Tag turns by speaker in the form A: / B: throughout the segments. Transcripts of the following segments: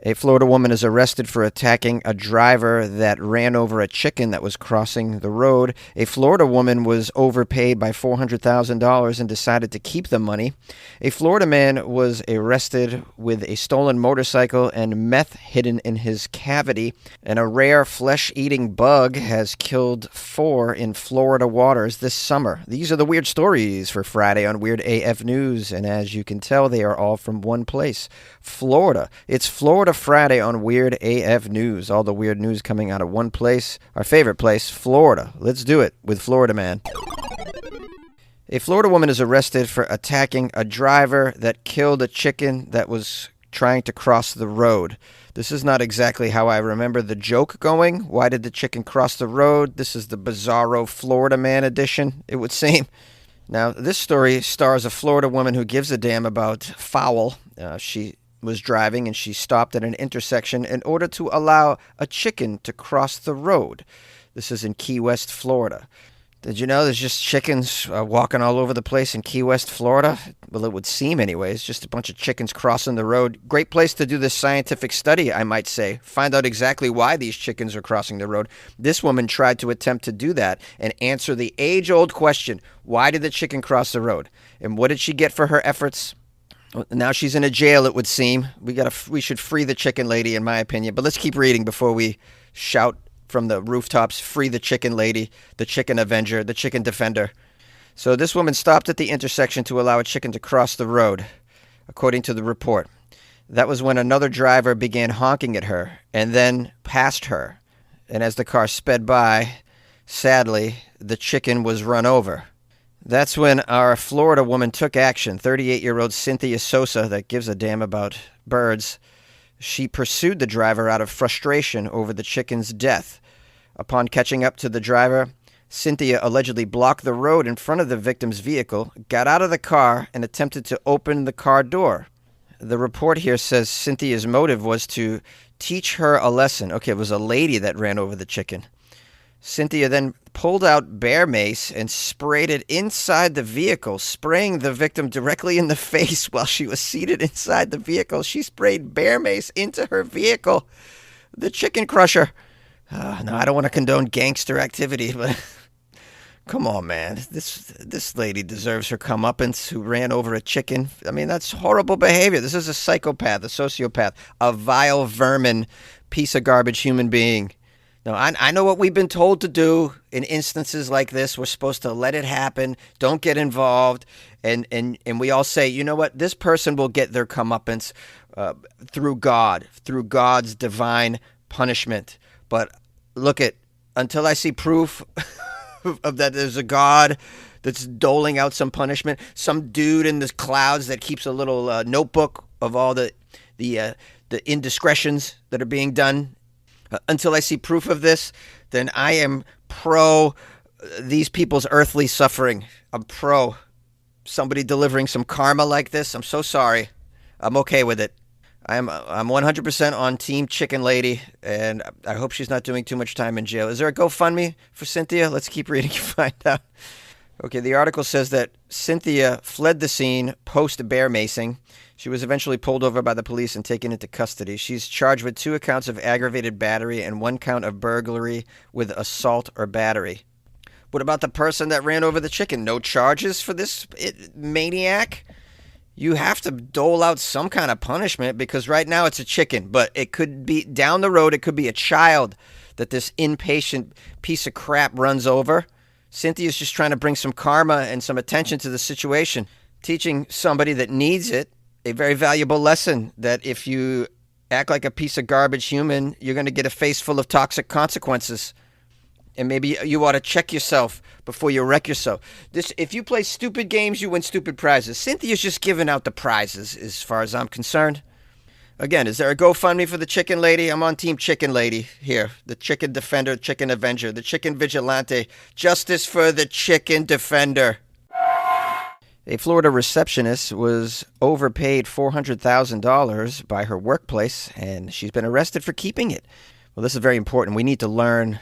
A: A Florida woman is arrested for attacking a driver that ran over a chicken that was crossing the road. A Florida woman was overpaid by $400,000 and decided to keep the money. A Florida man was arrested with a stolen motorcycle and meth hidden in his cavity. And a rare flesh-eating bug has killed 4 in Florida waters this summer. These are the weird stories for Friday on Weird AF News. And as you can tell, they are all from one place, Florida. It's Florida Friday on Weird AF News. All the weird news coming out of one place, our favorite place, Florida. Let's do it with Floridaman. A Florida woman is arrested for attacking a driver that killed a chicken that was trying to cross the road. This is not exactly how I remember the joke going. Why did the chicken cross the road? This is the bizarro Floridaman edition, it would seem. Now, this story stars a Florida woman who gives a damn about fowl. She was driving and she stopped at an intersection in order to allow a chicken to cross the road. This is in Key West, Florida. Did you know there's just chickens walking all over the place in Key West, Florida? Well, it would seem anyways, just a bunch of chickens crossing the road. Great place to do this scientific study, I might say. Find out exactly why these chickens are crossing the road. This woman tried to attempt to do that and answer the age-old question, why did the chicken cross the road? And what did she get for her efforts? Now she's in a jail, it would seem. We should free the chicken lady, in my opinion. But let's keep reading before we shout from the rooftops, free the chicken lady, the chicken avenger, the chicken defender. So this woman stopped at the intersection to allow a chicken to cross the road, according to the report. That was when another driver began honking at her and then passed her. And as the car sped by, sadly, the chicken was run over. That's when our Florida woman took action. 38-year-old Cynthia Sosa, that gives a damn about birds. She pursued the driver out of frustration over the chicken's death. Upon catching up to the driver, Cynthia allegedly blocked the road in front of the victim's vehicle, got out of the car, and attempted to open the car door. The report here says Cynthia's motive was to teach her a lesson. Okay, it was a lady that ran over the chicken. Cynthia then pulled out bear mace and sprayed it inside the vehicle, spraying the victim directly in the face while she was seated inside the vehicle. She sprayed bear mace into her vehicle. The chicken crusher. No, I don't want to condone gangster activity, but come on, man. This lady deserves her comeuppance who ran over a chicken. I mean, that's horrible behavior. This is a psychopath, a sociopath, a vile vermin, piece of garbage human being. No, I know what we've been told to do in instances like this. We're supposed to let it happen. Don't get involved. And we all say, you know what? This person will get their comeuppance through God, through God's divine punishment. But look until I see proof of that there's a God that's doling out some punishment, some dude in the clouds that keeps a little notebook of all the indiscretions that are being done. Until I see proof of this, then I am pro these people's earthly suffering. I'm pro somebody delivering some karma like this. I'm so sorry. I'm okay with it. I'm 100% on Team Chicken Lady, and I hope she's not doing too much time in jail. Is there a GoFundMe for Cynthia? Let's keep reading and find out. Okay, the article says that Cynthia fled the scene post-bear macing. She was eventually pulled over by the police and taken into custody. She's charged with 2 accounts of aggravated battery and 1 count of burglary with assault or battery. What about the person that ran over the chicken? No charges for this maniac? You have to dole out some kind of punishment because right now it's a chicken, but it could be down the road. It could be a child that this impatient piece of crap runs over. Cynthia's just trying to bring some karma and some attention to the situation, teaching somebody that needs it a very valuable lesson that if you act like a piece of garbage human, you're going to get a face full of toxic consequences. And maybe you ought to check yourself before you wreck yourself. If you play stupid games, you win stupid prizes. Cynthia's just giving out the prizes as far as I'm concerned. Again, is there a GoFundMe for the chicken lady? I'm on Team Chicken Lady here. The chicken defender, chicken avenger, the chicken vigilante. Justice for the chicken defender. A Florida receptionist was overpaid $400,000 by her workplace, and she's been arrested for keeping it. Well, this is very important. We need to learn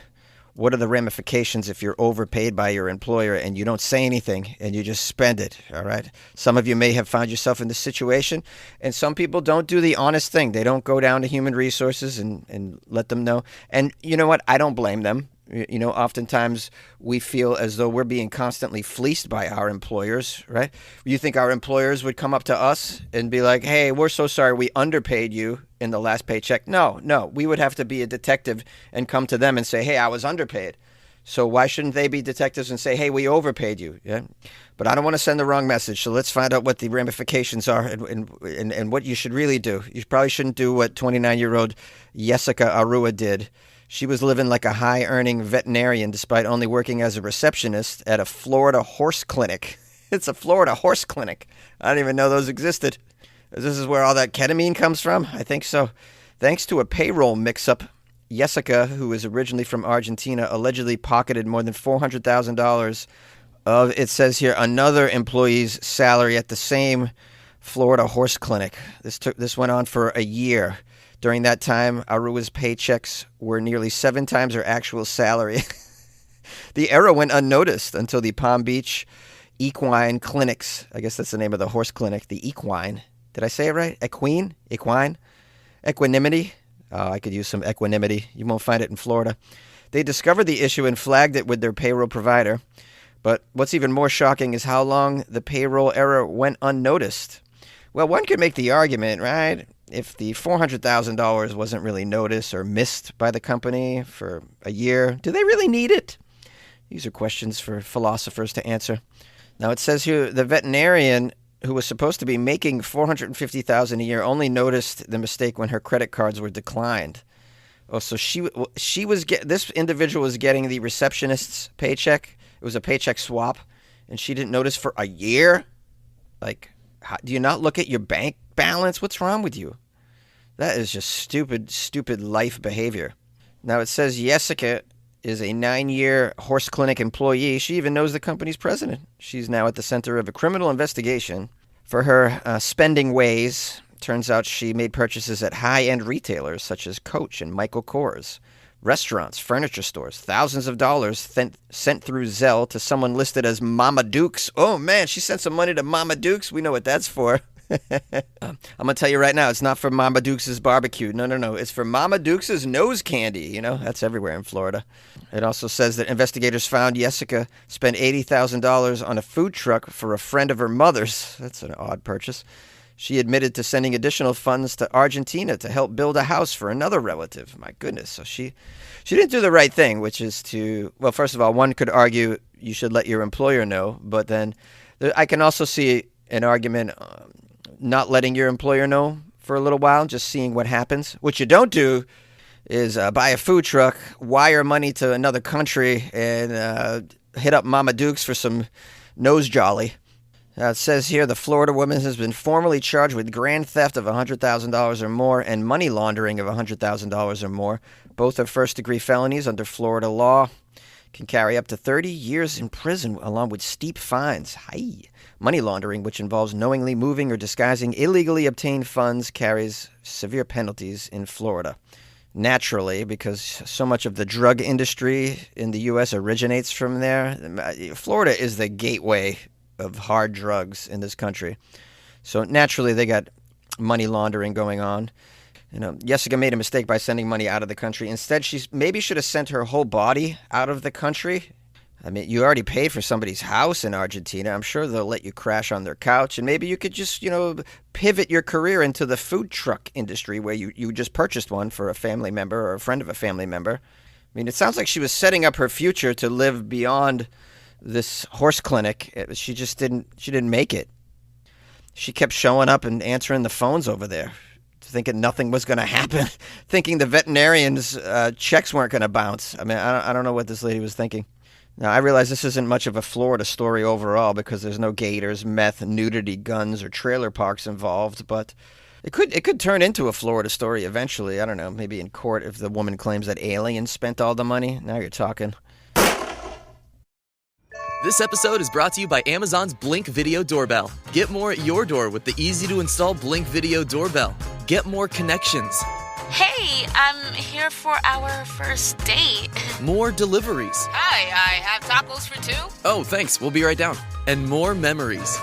A: What are the ramifications if you're overpaid by your employer and you don't say anything and you just spend it, all right? Some of you may have found yourself in this situation, and some people don't do the honest thing. They don't go down to human resources and let them know. And you know what? I don't blame them. You know, oftentimes we feel as though we're being constantly fleeced by our employers, right? You think our employers would come up to us and be like, hey, we're so sorry we underpaid you in the last paycheck. No, we would have to be a detective and come to them and say, hey, I was underpaid. So why shouldn't they be detectives and say, hey, we overpaid you? Yeah. But I don't want to send the wrong message. So let's find out what the ramifications are and what you should really do. You probably shouldn't do what 29-year-old Jessica Arua did. She was living like a high-earning veterinarian despite only working as a receptionist at a Florida horse clinic. It's a Florida horse clinic. I didn't even know those existed. This is where all that ketamine comes from? I think so. Thanks to a payroll mix-up, Jessica, who is originally from Argentina, allegedly pocketed more than $400,000 of, it says here, another employee's salary at the same Florida horse clinic. This went on for a year. During that time, Arua's paychecks were nearly 7 times her actual salary. The error went unnoticed until the Palm Beach Equine Clinics, I guess that's the name of the horse clinic, the Equine. Did I say it right? Equine? Equanimity? Oh, I could use some equanimity. You won't find it in Florida. They discovered the issue and flagged it with their payroll provider. But what's even more shocking is how long the payroll error went unnoticed. Well, one could make the argument, right? If the $400,000 wasn't really noticed or missed by the company for a year, do they really need it? These are questions for philosophers to answer. Now, it says here the veterinarian who was supposed to be making $450,000 a year only noticed the mistake when her credit cards were declined. Oh, so this individual was getting the receptionist's paycheck. It was a paycheck swap, and she didn't notice for a year? Like, do you not look at your bank balance? What's wrong with you? That is just stupid life behavior. Now, it says Jessica is a 9-year horse clinic employee. She even knows the company's president. She's now at the center of a criminal investigation for her spending ways. Turns out she made purchases at high-end retailers such as Coach and Michael Kors, restaurants, furniture stores, thousands of dollars sent through Zelle to someone listed as Mama Dukes. Oh, man, she sent some money to Mama Dukes. We know what that's for. I'm going to tell you right now, it's not for Mama Dukes' barbecue. No. It's for Mama Dukes' nose candy. You know, that's everywhere in Florida. It also says that investigators found Jessica spent $80,000 on a food truck for a friend of her mother's. That's an odd purchase. She admitted to sending additional funds to Argentina to help build a house for another relative. My goodness. So she didn't do the right thing, which is well, first of all, one could argue you should let your employer know. But then I can also see an argument not letting your employer know for a little while, just seeing what happens. What you don't do is buy a food truck, wire money to another country, and hit up Mama Dukes for some nose jolly. It says here the Florida woman has been formally charged with grand theft of $100,000 or more and money laundering of $100,000 or more. Both are first-degree felonies under Florida law. Can carry up to 30 years in prison along with steep fines. Hi. Money laundering, which involves knowingly moving or disguising illegally obtained funds, carries severe penalties in Florida. Naturally, because so much of the drug industry in the U.S. originates from there, Florida is the gateway of hard drugs in this country. So naturally, they got money laundering going on. You know, Jessica made a mistake by sending money out of the country. Instead, she maybe should have sent her whole body out of the country. I mean, you already paid for somebody's house in Argentina. I'm sure they'll let you crash on their couch. And maybe you could just, pivot your career into the food truck industry where you just purchased one for a family member or a friend of a family member. I mean, it sounds like she was setting up her future to live beyond this horse clinic. She didn't make it. She kept showing up and answering the phones over there, thinking nothing was going to happen, thinking the veterinarian's checks weren't going to bounce. I mean, I don't know what this lady was thinking. Now, I realize this isn't much of a Florida story overall because there's no gators, meth, nudity, guns, or trailer parks involved, but it could turn into a Florida story eventually. I don't know, maybe in court if the woman claims that aliens spent all the money. Now you're talking.
B: This episode is brought to you by Amazon's Blink Video Doorbell. Get more at your door with the easy-to-install Blink Video Doorbell. Get more connections.
C: Hey, I'm here for our first date.
B: More deliveries.
D: Hi, I have tacos for two.
B: Oh, thanks. We'll be right down. And more memories.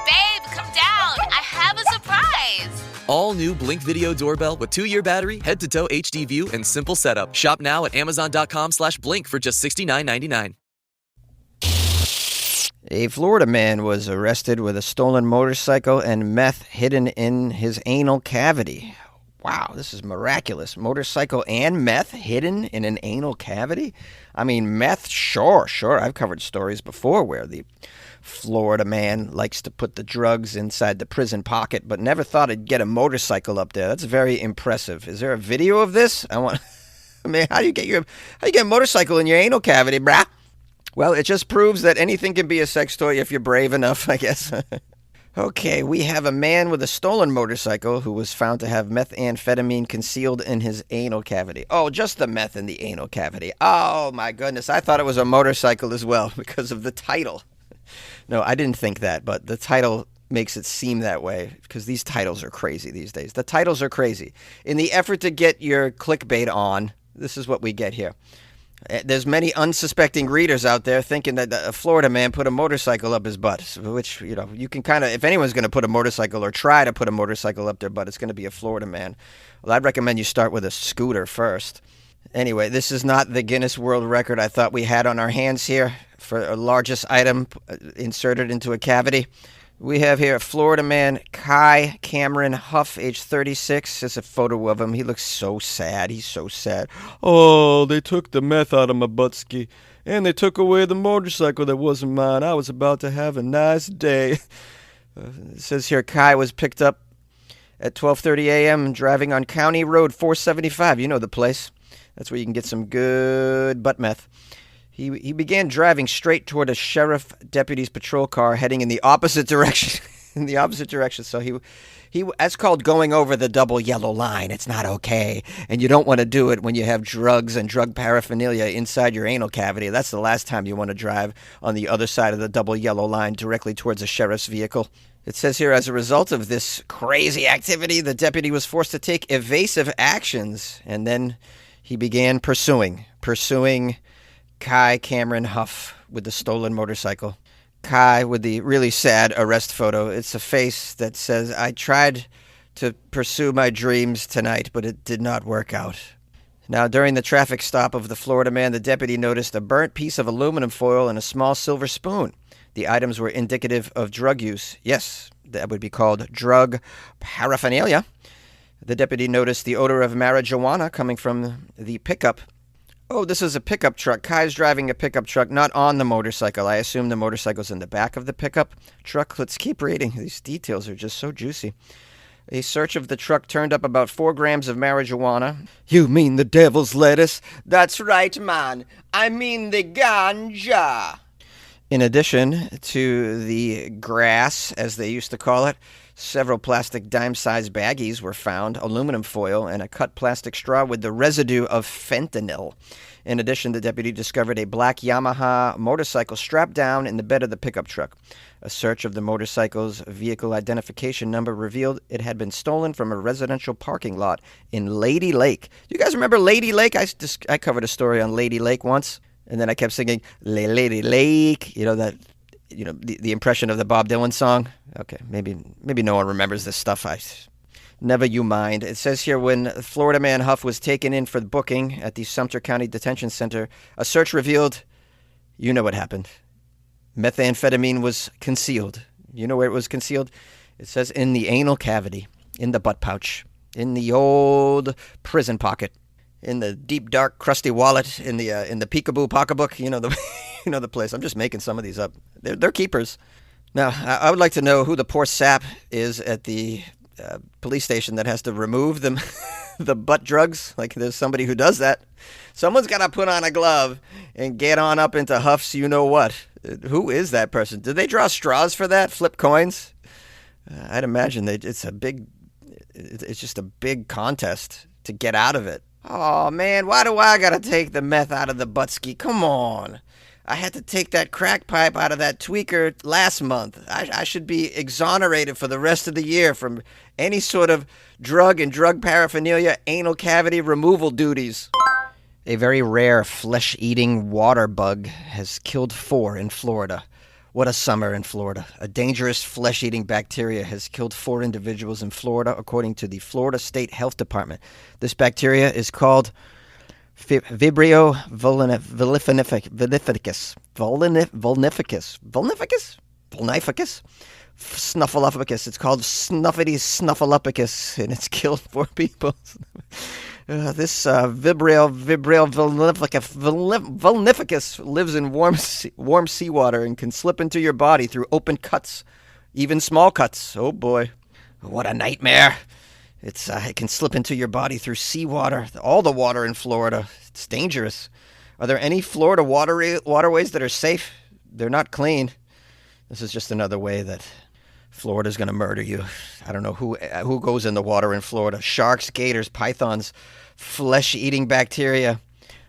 C: Babe, come down. I have a surprise.
B: All new Blink Video Doorbell with 2-year battery, head-to-toe HD view, and simple setup. Shop now at amazon.com/blink for just $69.99.
A: A Florida man was arrested with a stolen motorcycle and meth hidden in his anal cavity. Wow, this is miraculous. Motorcycle and meth hidden in an anal cavity? I mean, meth, sure. I've covered stories before where the Florida man likes to put the drugs inside the prison pocket, but never thought he'd get a motorcycle up there. That's very impressive. Is there a video of this? I mean, how do you get a motorcycle in your anal cavity, brah? Well, it just proves that anything can be a sex toy if you're brave enough, I guess. Okay, we have a man with a stolen motorcycle who was found to have methamphetamine concealed in his anal cavity. Oh, just the meth in the anal cavity. Oh, my goodness. I thought it was a motorcycle as well because of the title. No, I didn't think that, but the title makes it seem that way because these titles are crazy these days. The titles are crazy. In the effort to get your clickbait on, this is what we get here. There's many unsuspecting readers out there thinking that a Florida man put a motorcycle up his butt, which, you can kind of, if anyone's going to put a motorcycle or try to put a motorcycle up their butt, it's going to be a Florida man. Well, I'd recommend you start with a scooter first. Anyway, this is not the Guinness World Record I thought we had on our hands here for a largest item inserted into a cavity. We have here Florida man Kai Cameron Huff, age 36. There's a photo of him. He looks so sad. He's so sad. Oh, they took the meth out of my buttski, and they took away the motorcycle that wasn't mine. I was about to have a nice day. It says here Kai was picked up at 12:30 a.m. driving on County Road 475. You know the place. That's where you can get some good butt meth. He began driving straight toward a sheriff deputy's patrol car heading in the opposite direction. So that's called going over the double yellow line. It's not okay. And you don't want to do it when you have drugs and drug paraphernalia inside your anal cavity. That's the last time you want to drive on the other side of the double yellow line directly towards a sheriff's vehicle. It says here, as a result of this crazy activity, the deputy was forced to take evasive actions. And then he began pursuing Kai Cameron Huff with the stolen motorcycle. Kai with the really sad arrest photo. It's a face that says, I tried to pursue my dreams tonight, but it did not work out. Now, during the traffic stop of the Florida man, the deputy noticed a burnt piece of aluminum foil and a small silver spoon. The items were indicative of drug use. Yes, that would be called drug paraphernalia. The deputy noticed the odor of marijuana coming from the pickup. Oh, this is a pickup truck. Kai's driving a pickup truck, not on the motorcycle. I assume the motorcycle's in the back of the pickup truck. Let's keep reading. These details are just so juicy. A search of the truck turned up about 4 grams of marijuana. You mean the devil's lettuce? That's right, man. I mean the ganja. In addition to the grass, as they used to call it, several plastic dime-sized baggies were found, aluminum foil, and a cut plastic straw with the residue of fentanyl. In addition, the deputy discovered a black Yamaha motorcycle strapped down in the bed of the pickup truck. A search of the motorcycle's vehicle identification number revealed it had been stolen from a residential parking lot in Lady Lake. You guys remember Lady Lake? I covered a story on Lady Lake once, and then I kept singing Lady Lake. The impression of the Bob Dylan song. Okay, maybe no one remembers this stuff. Never you mind. It says here, when Florida man Huff was taken in for booking at the Sumter County Detention Center, a search revealed, you know what happened. Methamphetamine was concealed. You know where it was concealed? It says in the anal cavity, in the butt pouch, in the old prison pocket, in the deep, dark, crusty wallet, in the peekaboo pocketbook. You know the place. I'm just making some of these up. They're keepers. Now, I would like to know who the poor sap is at the police station that has to remove them the butt drugs. Like, there's somebody who does that. Someone's got to put on a glove and get on up into Huff's you-know-what. Who is that person? Did they draw straws for that? Flip coins? I'd imagine it's just a big contest to get out of it. Oh, man, why do I got to take the meth out of the buttski? Come on. I had to take that crack pipe out of that tweaker last month. I should be exonerated for the rest of the year from any sort of drug and drug paraphernalia anal cavity removal duties. A very rare flesh-eating water bug has killed 4 in Florida. What a summer in Florida. A dangerous flesh-eating bacteria has killed 4 individuals in Florida, according to the Florida State Health Department. This bacteria is called Vibrio vulnificus, snuffleupagus. It's called Snuffity Snuffleupagus, and it's killed 4 people. This Vibrio vulnificus lives in warm seawater and can slip into your body through open cuts, even small cuts. Oh boy, what a nightmare! It can slip into your body through seawater, all the water in Florida. It's dangerous. Are there any Florida waterways that are safe? They're not clean. This is just another way that Florida's going to murder you. I don't know who goes in the water in Florida. Sharks, gators, pythons, flesh-eating bacteria,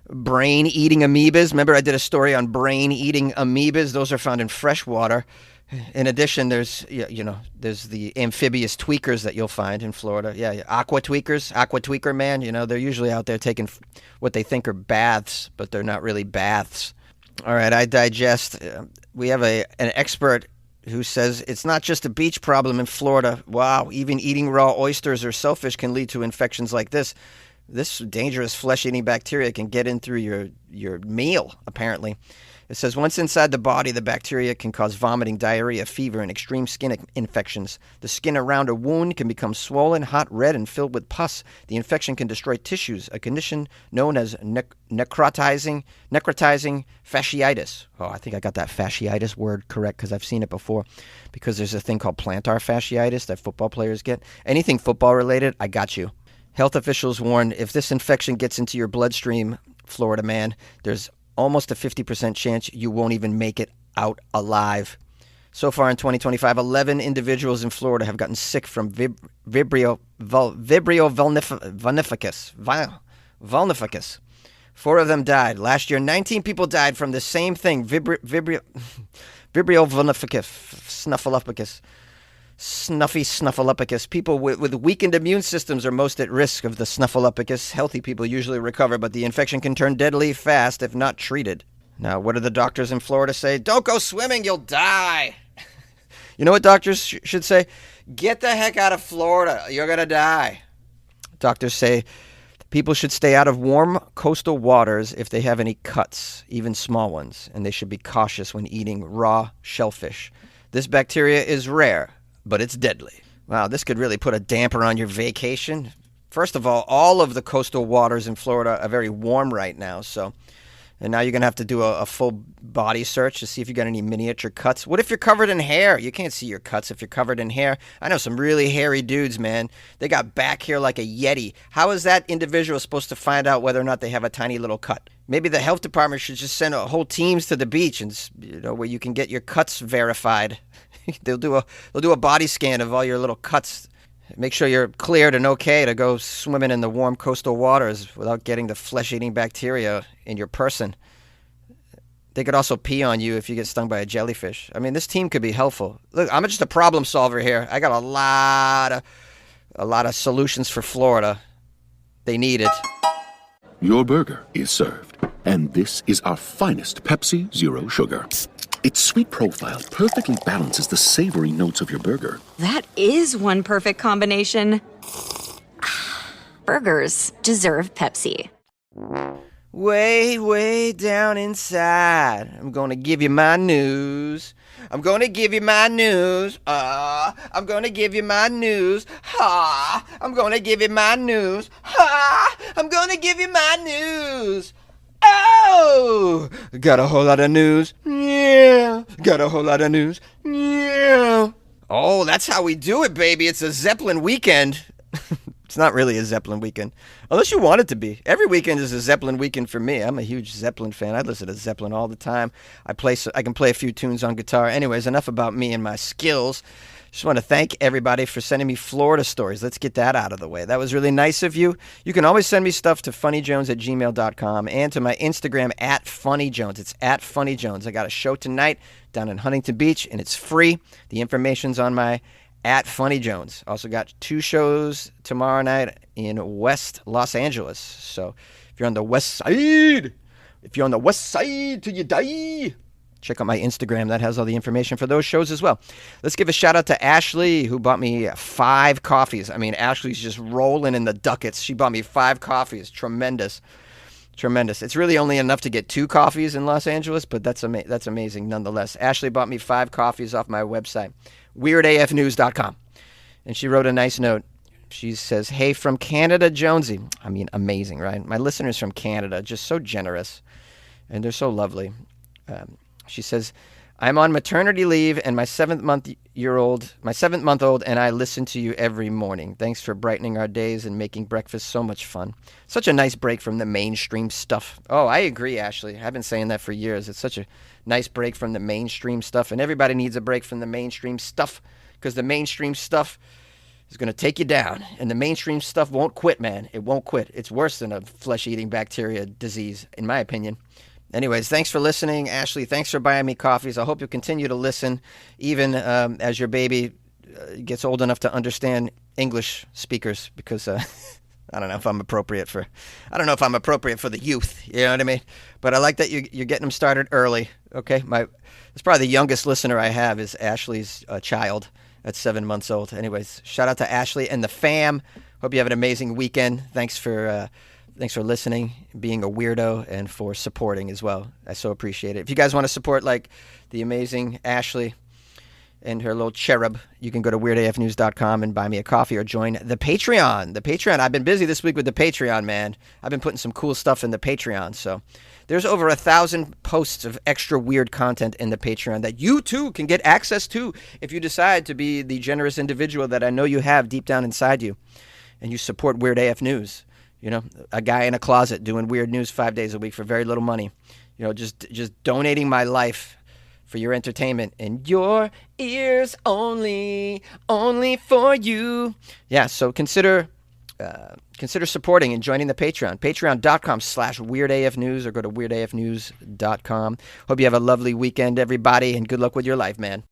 A: brain-eating amoebas. Remember I did a story on brain-eating amoebas? Those are found in fresh water. In addition, there's the amphibious tweakers that you'll find in Florida. Yeah, aqua tweaker man. They're usually out there taking what they think are baths, but they're not really baths. All right, I digest. We have an expert who says it's not just a beach problem in Florida. Wow, even eating raw oysters or shellfish can lead to infections like this. This dangerous flesh-eating bacteria can get in through your meal, apparently. It says once inside the body, the bacteria can cause vomiting, diarrhea, fever, and extreme skin infections. The skin around a wound can become swollen, hot, red, and filled with pus. The infection can destroy tissues, a condition known as necrotizing fasciitis. Oh, I think I got that fasciitis word correct because I've seen it before. Because there's a thing called plantar fasciitis that football players get. Anything football related, I got you. Health officials warn if this infection gets into your bloodstream, Florida man, there's almost a 50% chance you won't even make it out alive. So far in 2025, 11 individuals in Florida have gotten sick from Vibrio vulnificus. 4 of them died. Last year, 19 people died from the same thing, Vibrio vulnificus, snuffleupagus. Snuffy snuffleupagus. People with weakened immune systems are most at risk of the snuffleupagus. Healthy people usually recover, but the infection can turn deadly fast if not treated. Now, what do the doctors in Florida say? Don't go swimming, you'll die. You know what doctors should say? Get the heck out of Florida, you're going to die. Doctors say people should stay out of warm coastal waters if they have any cuts, even small ones, and they should be cautious when eating raw shellfish. This bacteria is rare, but it's deadly. Wow, this could really put a damper on your vacation. First of all of the coastal waters in Florida are very warm right now, and now you're going to have to do a full body search to see if you got any miniature cuts. What if you're covered in hair? You can't see your cuts if you're covered in hair. I know some really hairy dudes, man. They got back hair like a Yeti. How is that individual supposed to find out whether or not they have a tiny little cut? Maybe the health department should just send whole teams to the beach and where you can get your cuts verified. They'll do a body scan of all your little cuts. Make sure you're cleared and okay to go swimming in the warm coastal waters without getting the flesh-eating bacteria in your person. They could also pee on you if you get stung by a jellyfish. I mean, this team could be helpful. Look, I'm just a problem solver here. I got a lot of solutions for Florida. They need it.
E: Your burger is served, and this is our finest Pepsi Zero Sugar. Its sweet profile perfectly balances the savory notes of your burger.
F: That is one perfect combination. Burgers deserve Pepsi.
A: Way, way down inside, I'm gonna give you my news. I'm gonna give you my news. I'm gonna give you my news. I'm gonna give you my news. I'm gonna give you my news. Oh, got a whole lot of news. Yeah, got a whole lot of news. Yeah. Oh, that's how we do it, baby. It's a Zeppelin weekend. It's not really a Zeppelin weekend, unless you want it to be. Every weekend is a Zeppelin weekend for me. I'm a huge Zeppelin fan. I listen to Zeppelin all the time. I can play a few tunes on guitar. Anyways, enough about me and my skills. Just want to thank everybody for sending me Florida stories. Let's get that out of the way. That was really nice of you. You can always send me stuff to funnyjones@gmail.com and to my Instagram @funnyjones. It's @funnyjones. I got a show tonight down in Huntington Beach, and it's free. The information's on my @funnyjones. Also got 2 shows tomorrow night in West Los Angeles. So if you're on the west side till you die, check out my Instagram. That has all the information for those shows as well. Let's give a shout out to Ashley, who bought me 5 coffees. I mean, Ashley's just rolling in the ducats. She bought me 5 coffees. Tremendous. It's really only enough to get 2 coffees in Los Angeles, but that's amazing nonetheless. Ashley bought me 5 coffees off my website, weirdafnews.com. And she wrote a nice note. She says, "Hey, from Canada, Jonesy." I mean, amazing, right? My listeners from Canada, just so generous. And they're so lovely. She says, "I'm on maternity leave and my 7-month-old and I listen to you every morning. Thanks for brightening our days and making breakfast so much fun." Such a nice break from the mainstream stuff. Oh, I agree, Ashley. I've been saying that for years. It's such a nice break from the mainstream stuff, and everybody needs a break from the mainstream stuff, because the mainstream stuff is going to take you down, and the mainstream stuff won't quit, man. It won't quit. It's worse than a flesh-eating bacteria disease, in my opinion. Anyways, thanks for listening, Ashley. Thanks for buying me coffees. I hope you'll continue to listen, even as your baby gets old enough to understand English speakers, because I don't know if I'm appropriate for the youth. You know what I mean? But I like that you're getting them started early. Okay, it's probably the youngest listener I have is Ashley's child at 7 months old. Anyways, shout out to Ashley and the fam. Hope you have an amazing weekend. Thanks for listening, being a weirdo, and for supporting as well. I so appreciate it. If you guys want to support like the amazing Ashley and her little cherub, you can go to weirdafnews.com and buy me a coffee or join the Patreon. I've been busy this week with the Patreon, man. I've been putting some cool stuff in the Patreon. So there's over 1,000 posts of extra weird content in the Patreon that you too can get access to if you decide to be the generous individual that I know you have deep down inside you, and you support Weird AF News. You know, a guy in a closet doing weird news 5 days a week for very little money. You know, just donating my life for your entertainment and your ears only for you. Yeah, so consider supporting and joining the Patreon. Patreon.com/weirdafnews, or go to weirdafnews.com. Hope you have a lovely weekend, everybody, and good luck with your life, man.